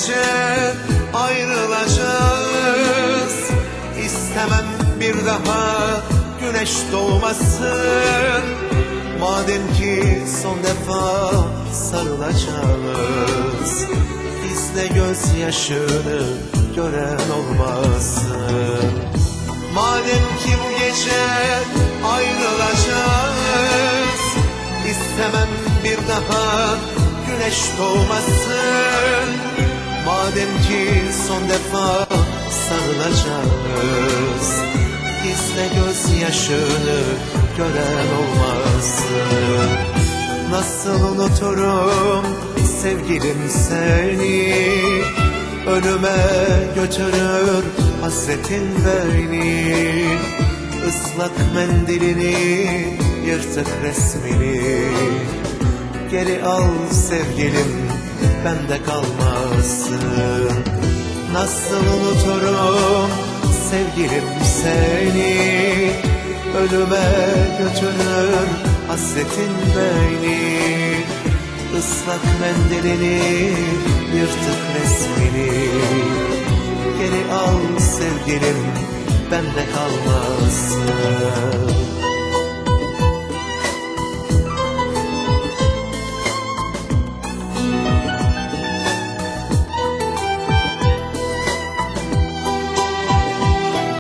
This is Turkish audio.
gece ayrılacağız. İstemem bir daha güneş doğmasın. Madem ki son defa sarılacağız, bizde gözyaşını gören olmasın. Madem ki bu gece ayrılacağız, istemem bir daha güneş doğmasın. Madem ki son defa sarılacağız, bizde gözyaşını gören olmasın. Nasıl unuturum sevgilim seni, ölüme götürür hasretin beni. Islak mendilini, yırtık resmini geri al sevgilim, bende kalmasın. Nasıl unuturum sevgilim seni, ölüme götürür hasretin beni. Islak mendilini, yırtık resmini geri al sevgilim, bende kalmasın.